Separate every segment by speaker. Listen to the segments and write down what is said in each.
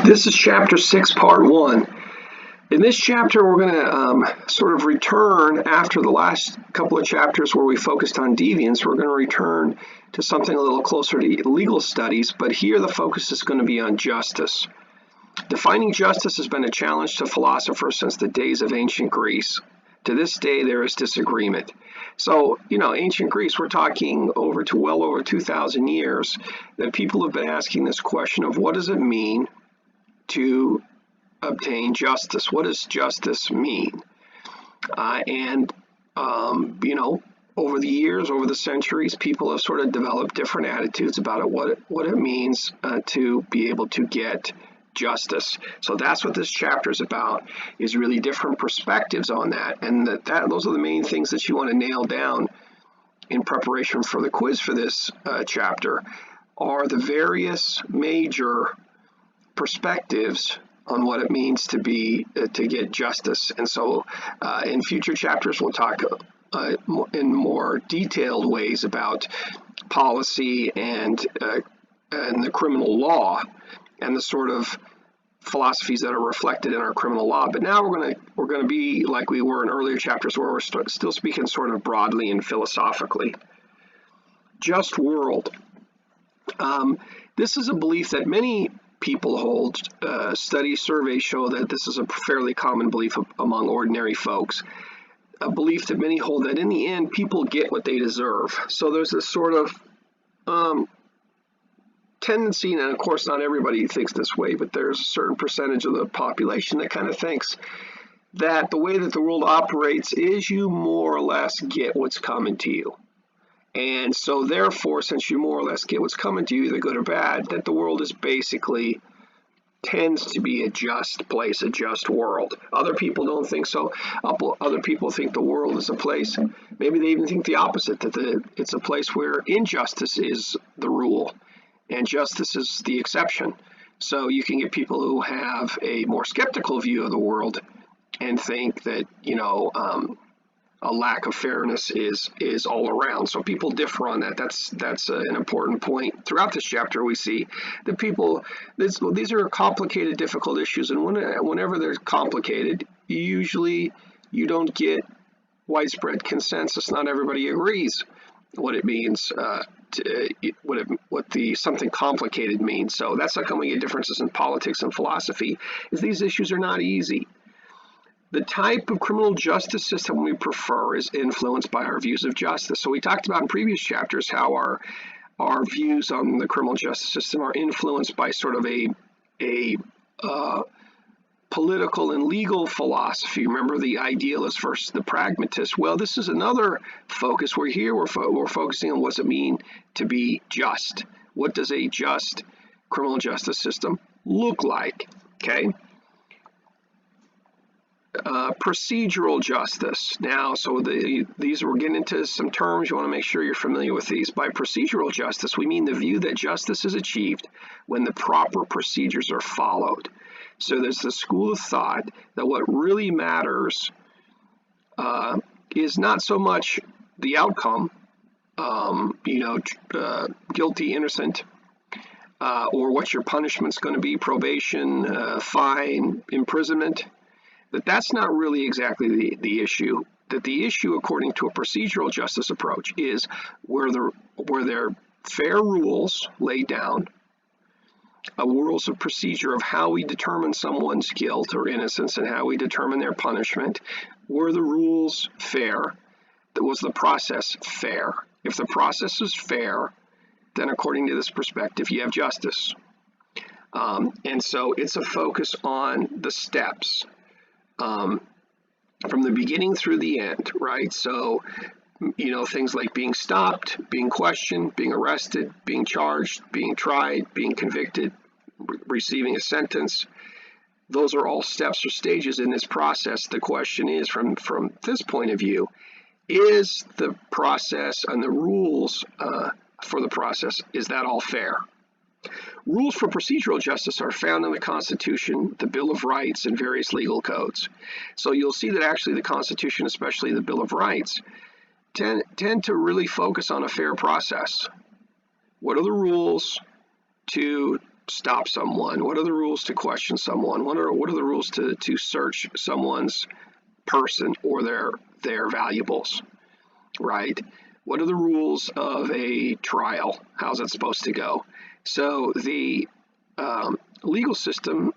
Speaker 1: This is Chapter 6, Part 1. In this chapter, we're going to sort of return after the last couple of chapters where we focused on deviance. We're going to return to something a little closer to legal studies, but here the focus is going to be on justice. Defining justice has been a challenge to philosophers since the days of ancient Greece. To this day, there is disagreement. So, ancient Greece, we're talking well over 2,000 years that people have been asking this question of what does it mean to obtain justice? What does justice mean? Over the years, over the centuries, people have sort of developed different attitudes about it, what it means to be able to get justice. So that's what this chapter is about, is really different perspectives on that. And those are the main things that you want to nail down in preparation for the quiz for this chapter, are the various major perspectives on what it means to get justice. And so in future chapters, we'll talk in more detailed ways about policy and the criminal law and the sort of philosophies that are reflected in our criminal law. But now we're going to be like we were in earlier chapters, where we're still speaking sort of broadly and philosophically. Just world. This is a belief that many people hold. Studies, surveys show that this is a fairly common belief among ordinary folks. A belief that many hold that in the end, people get what they deserve. So there's this sort of tendency, and of course not everybody thinks this way, but there's a certain percentage of the population that kind of thinks that the way that the world operates is you more or less get what's coming to you. And so therefore, since you more or less get what's coming to you, either good or bad, that the world is basically tends to be a just place, a just world. Other people don't think so. Other people think the world is a place, maybe they even think the opposite, that it's a place where injustice is the rule and justice is the exception. So you can get people who have a more skeptical view of the world and think that, a lack of fairness is all around. So people differ on that. That's an important point. Throughout this chapter, we see that these are complicated, difficult issues, and whenever they're complicated, usually you don't get widespread consensus. Not everybody agrees what it means, what something complicated means. So that's how come we get differences in politics and philosophy, is these issues are not easy. The type of criminal justice system we prefer is influenced by our views of justice. So we talked about in previous chapters how our views on the criminal justice system are influenced by sort of a political and legal philosophy. Remember the idealist versus the pragmatist. Well, this is another focus. We're focusing on what's it mean to be just. What does a just criminal justice system look like? Okay. Procedural justice. Now, so these we're getting into some terms. You want to make sure you're familiar with these. By procedural justice, we mean the view that justice is achieved when the proper procedures are followed. So there's the school of thought that what really matters is not so much the outcome, guilty, innocent, or what your punishment's going to be, probation, fine, imprisonment. But that's not really exactly the issue. That the issue, according to a procedural justice approach, is where there are fair rules laid down, rules of procedure of how we determine someone's guilt or innocence and how we determine their punishment. Were the rules fair? Was the process fair? If the process is fair, then according to this perspective, you have justice. And so it's a focus on the steps. From the beginning through the end, right? So, things like being stopped, being questioned, being arrested, being charged, being tried, being convicted, receiving a sentence. Those are all steps or stages in this process. The question is, from this point of view, is the process and the rules for the process, is that all fair? Rules for procedural justice are found in the Constitution, the Bill of Rights, and various legal codes. So you'll see that actually the Constitution, especially the Bill of Rights, tend to really focus on a fair process. What are the rules to stop someone? What are the rules to question someone? What are the rules to search someone's person or their valuables, right? What are the rules of a trial? How's it supposed to go? So the legal system,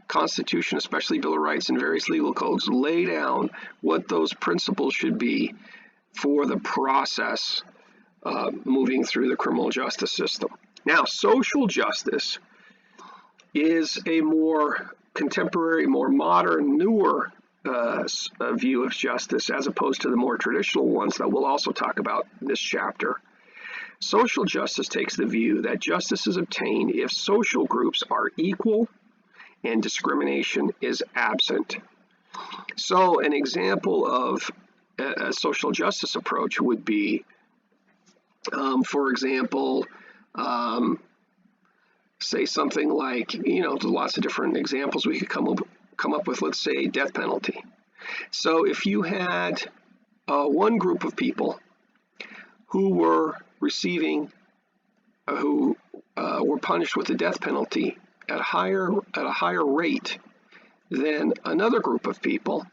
Speaker 1: Constitution, especially Bill of Rights and various legal codes, lay down what those principles should be for the process moving through the criminal justice system. Now, social justice is a more contemporary, more modern, newer view of justice as opposed to the more traditional ones that we'll also talk about in this chapter. Social justice takes the view that justice is obtained if social groups are equal and discrimination is absent. So an example of a social justice approach would be, for example, say something like, there's lots of different examples we could come up with, let's say death penalty. So if you had one group of people who were receiving, who were punished with the death penalty at a higher rate than another group of people,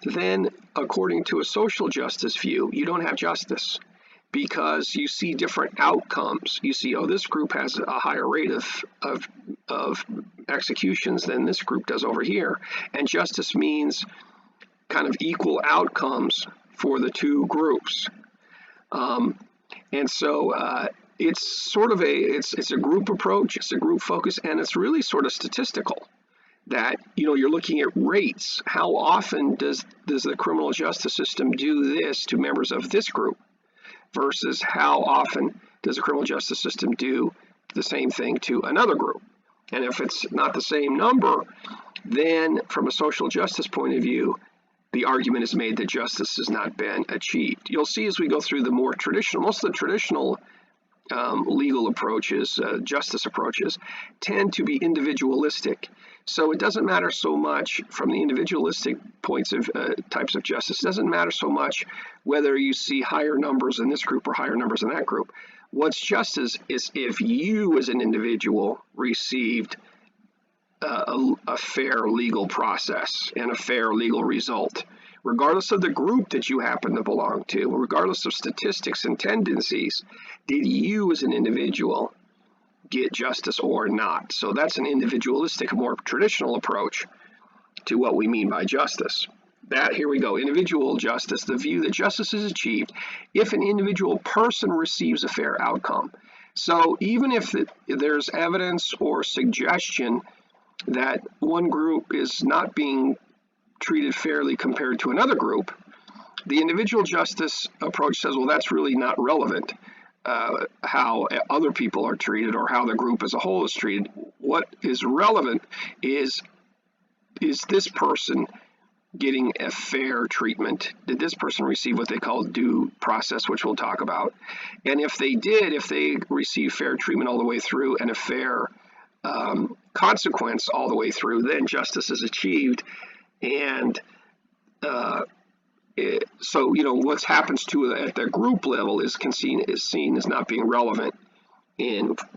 Speaker 1: then according to a social justice view, you don't have justice, because you see different outcomes. You see, this group has a higher rate of executions than this group does over here, and justice means kind of equal outcomes for the two groups. And so it's sort of it's a group approach, it's a group focus, and it's really sort of statistical. That you're looking at rates. How often does the criminal justice system do this to members of this group, versus how often does the criminal justice system do the same thing to another group? And if it's not the same number, then from a social justice point of view, the argument is made that justice has not been achieved. You'll see as we go through the more traditional, most of the traditional legal approaches, justice approaches, tend to be individualistic. So it doesn't matter so much from the individualistic types of justice. It doesn't matter so much whether you see higher numbers in this group or higher numbers in that group. What's justice is if you as an individual received a fair legal process and a fair legal result, regardless of the group that you happen to belong to, regardless of statistics and tendencies. Did you as an individual get justice or not? So that's an individualistic, more traditional approach to what we mean by justice. Here we go, individual justice, the view that justice is achieved if an individual person receives a fair outcome. So even if there's evidence or suggestion that one group is not being treated fairly compared to another group, the individual justice approach says, well, that's really not relevant, how other people are treated or how the group as a whole is treated. What is relevant is this person getting a fair treatment? Did this person receive what they call due process, which we'll talk about? And if they received fair treatment all the way through and a fair consequence all the way through, then justice is achieved. And so what happens to at the group level is seen as not being relevant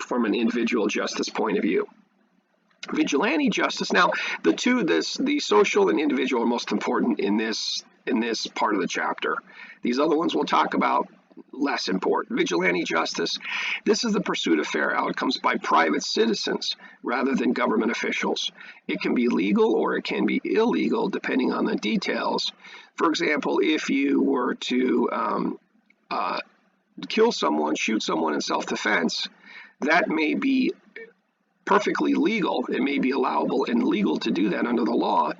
Speaker 1: from an individual justice point of view. Vigilante justice. Now, the social and individual are most important in this part of the chapter. These other ones we'll talk about, less important. Vigilante justice. This is the pursuit of fair outcomes by private citizens rather than government officials. It can be legal or it can be illegal depending on the details. For example, if you were to kill someone, shoot someone in self-defense, that may be perfectly legal. It may be allowable and legal to do that under the law,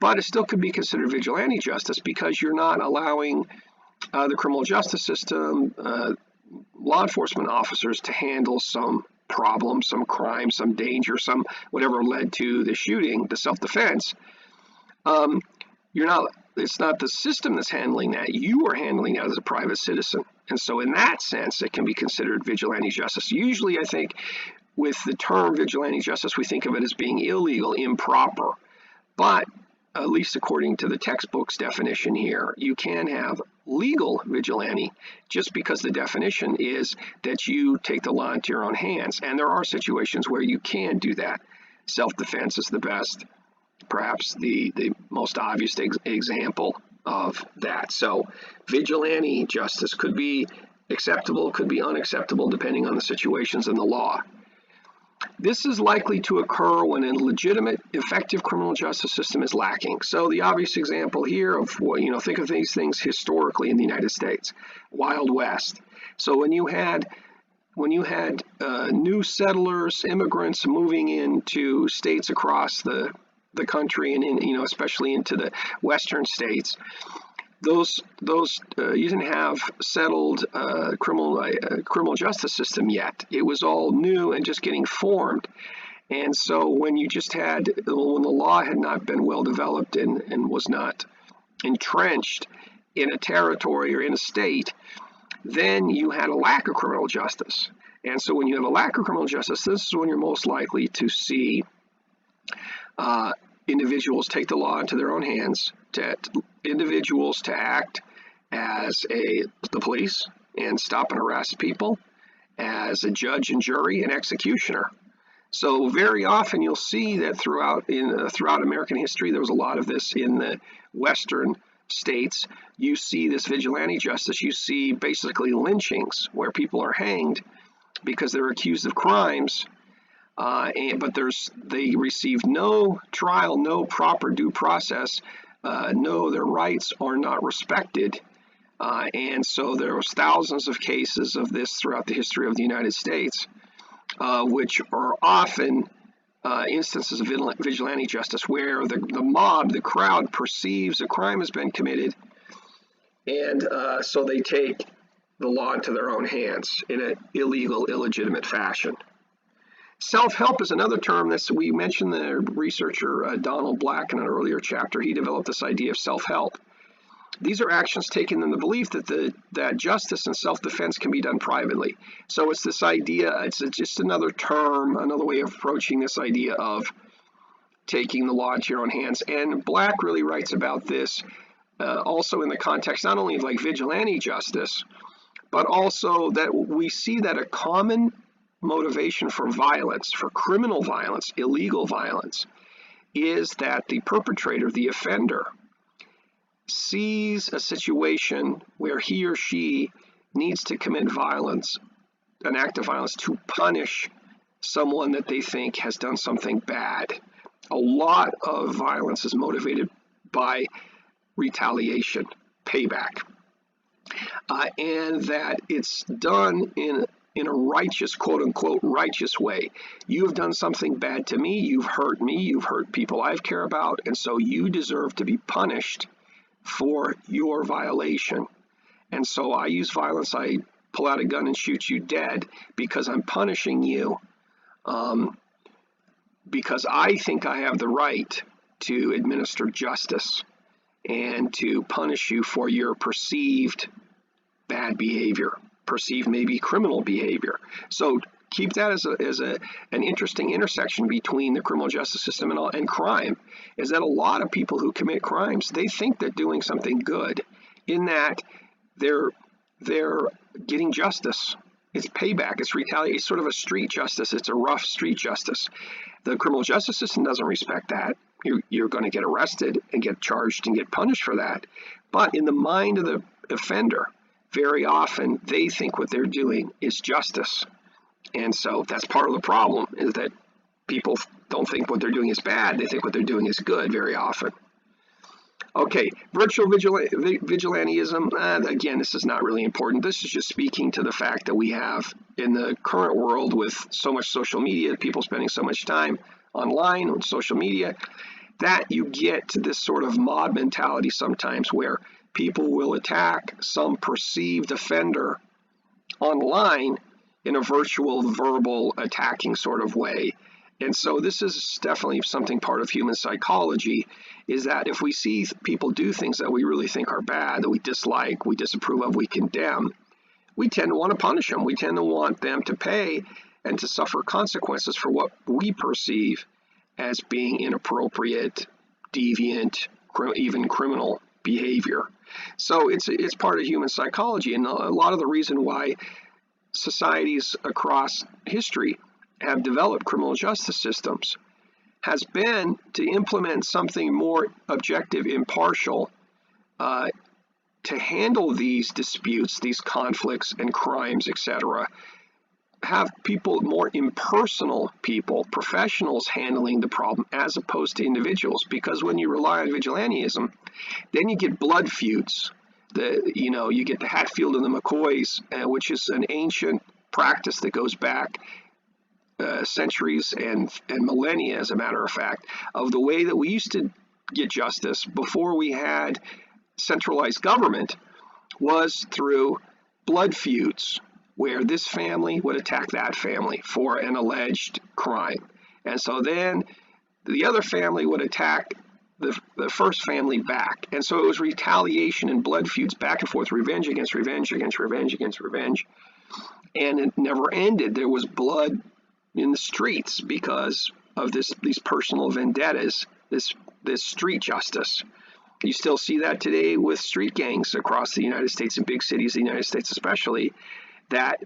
Speaker 1: but it still could be considered vigilante justice because you're not allowing the criminal justice system, law enforcement officers to handle some problem, some crime, some danger, some whatever led to the shooting, the self-defense. It's not the system that's handling that. You are handling that as a private citizen. And so in that sense, it can be considered vigilante justice. Usually, I think, with the term vigilante justice, we think of it as being illegal, improper. But at least according to the textbook's definition here, you can have legal vigilante, just because the definition is that you take the law into your own hands. And there are situations where you can do that. Self-defense is the best, perhaps the most obvious example of that. So vigilante justice could be acceptable, could be unacceptable, depending on the situations and the law. This is likely to occur when a legitimate, effective criminal justice system is lacking. So the obvious example here of, think of these things historically in the United States, Wild West. So when you had new settlers, immigrants moving into states across the country, and especially into the western states, those you didn't have settled criminal justice system yet. It was all new and just getting formed. And so when the law had not been well developed and was not entrenched in a territory or in a state, then you had a lack of criminal justice. And so when you have a lack of criminal justice, this is when you're most likely to see individuals take the law into their own hands, individuals to act as the police and stop and arrest people, as a judge and jury and executioner. So very often you'll see that throughout American history, there was a lot of this in the western states. You see this vigilante justice. You see basically lynchings where people are hanged because they're accused of crimes. But they receive no trial, no proper due process, their rights are not respected. And so there was thousands of cases of this throughout the history of the United States, which are often instances of vigilante justice where the mob, the crowd, perceives a crime has been committed, and so they take the law into their own hands in an illegal, illegitimate fashion. Self-help is another term that we mentioned. The researcher Donald Black in an earlier chapter, he developed this idea of self-help. These are actions taken in the belief that justice and self-defense can be done privately. So it's this idea, it's just another term, another way of approaching this idea of taking the law into your own hands. And Black really writes about this also in the context not only of like vigilante justice, but also that we see that a common motivation for violence, for criminal violence, illegal violence, is that the perpetrator, the offender, sees a situation where he or she needs to commit violence, an act of violence, to punish someone that they think has done something bad. A lot of violence is motivated by retaliation, payback, and that it's done in a righteous, quote-unquote, righteous way. You have done something bad to me, you've hurt people I care about, and so you deserve to be punished for your violation. And so I use violence, I pull out a gun and shoot you dead because I'm punishing you, because I think I have the right to administer justice and to punish you for your perceived bad behavior, perceived maybe criminal behavior. So keep that as an interesting intersection between the criminal justice system and crime, is that a lot of people who commit crimes, they think they're doing something good in that they're getting justice. It's payback, it's retaliation, it's sort of a street justice, it's a rough street justice. The criminal justice system doesn't respect that. You're going to get arrested and get charged and get punished for that. But in the mind of the offender, very often they think what they're doing is justice. And so that's part of the problem, is that people don't think what they're doing is bad. They think what they're doing is good very often. Okay, virtual vigilantism, again, this is not really important. This is just speaking to the fact that we have in the current world with so much social media, people spending so much time online on social media, that you get to this sort of mob mentality sometimes where people will attack some perceived offender online in a virtual, verbal, attacking sort of way. And so this is definitely something part of human psychology, is that if we see people do things that we really think are bad, that we dislike, we disapprove of, we condemn, we tend to want to punish them. We tend to want them to pay and to suffer consequences for what we perceive as being inappropriate, deviant, even criminal behavior. So it's part of human psychology, and a lot of the reason why societies across history have developed criminal justice systems has been to implement something more objective, impartial, to handle these disputes, these conflicts and crimes, etc. Have people, more impersonal people, professionals handling the problem as opposed to individuals. Because when you rely on vigilantism, then you get blood feuds. You get the Hatfield and the McCoys, which is an ancient practice that goes back centuries and millennia, as a matter of fact, of the way that we used to get justice before we had centralized government, was through blood feuds, where this family would attack that family for an alleged crime. And so then the other family would attack the first family back. And so it was retaliation and blood feuds back and forth, revenge against revenge against revenge against revenge. And it never ended. There was blood in the streets because of these personal vendettas, this street justice. You still see that today with street gangs across the United States, in big cities, the United States especially, that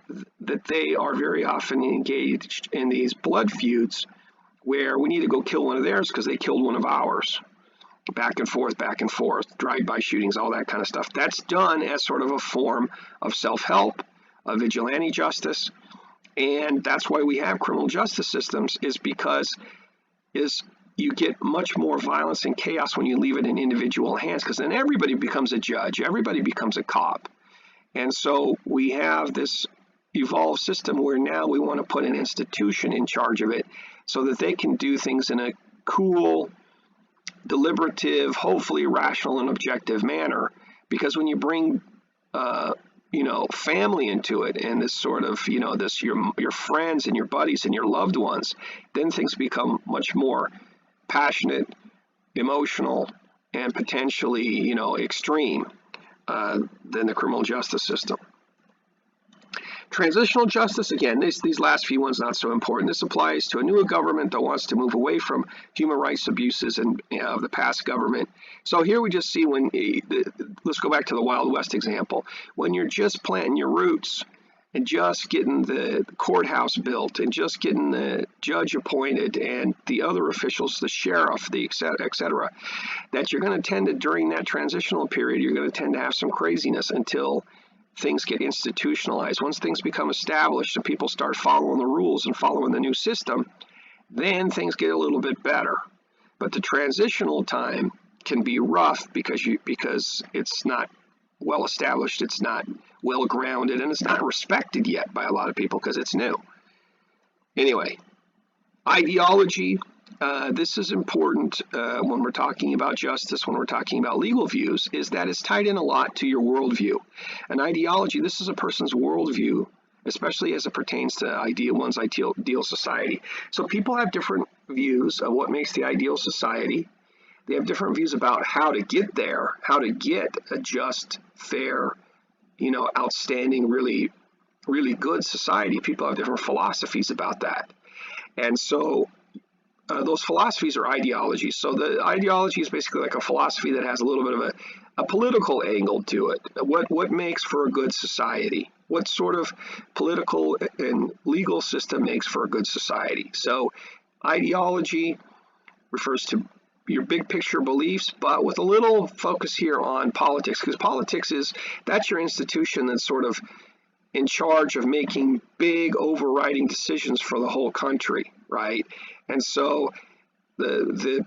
Speaker 1: they are very often engaged in these blood feuds where we need to go kill one of theirs because they killed one of ours. Back and forth, drive-by shootings, all that kind of stuff. That's done as sort of a form of self-help, of vigilante justice, and that's why we have criminal justice systems, is because you get much more violence and chaos when you leave it in individual hands, because then everybody becomes a judge, everybody becomes a cop. And so we have this evolved system where now we want to put an institution in charge of it so that they can do things in a cool, deliberative, hopefully rational and objective manner. Because when you bring family into it, and this sort of, your friends and your buddies and your loved ones, then things become much more passionate, emotional, and potentially, extreme than the criminal justice system. Transitional justice, again, these last few ones not so important. This applies to a new government that wants to move away from human rights abuses and of the past government. So here we just see let's go back to the Wild West example. When you're just planting your roots and just getting the courthouse built and just getting the judge appointed and the other officials, the sheriff, the et cetera, that you're going to tend to, during that transitional period, you're going to tend to have some craziness until things get institutionalized. Once things become established and people start following the rules and following the new system, then things get a little bit better. But the transitional time can be rough because it's not well established, it's not well grounded, and it's not respected yet by a lot of people because it's new. Anyway, ideology. This is important when we're talking about justice, when we're talking about legal views, is that it's tied in a lot to your worldview. An ideology, this is a person's worldview, especially as it pertains to one's ideal society. So people have different views of what makes the ideal society. They have different views about how to get there, how to get a just, fair, outstanding, really, really good society. People have different philosophies about that. And so those philosophies are ideologies. So the ideology is basically like a philosophy that has a little bit of a political angle to it. What makes for a good society? What sort of political and legal system makes for a good society? So ideology refers to your big picture beliefs, but with a little focus here on politics, because politics that's your institution that's sort of in charge of making big overriding decisions for the whole country, right? And so the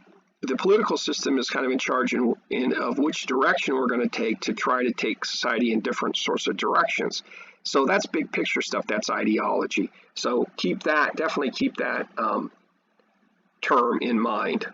Speaker 1: political system is kind of in charge of which direction we're going to take to try to take society in different sorts of directions. So that's big picture stuff. That's ideology. So definitely keep that term in mind.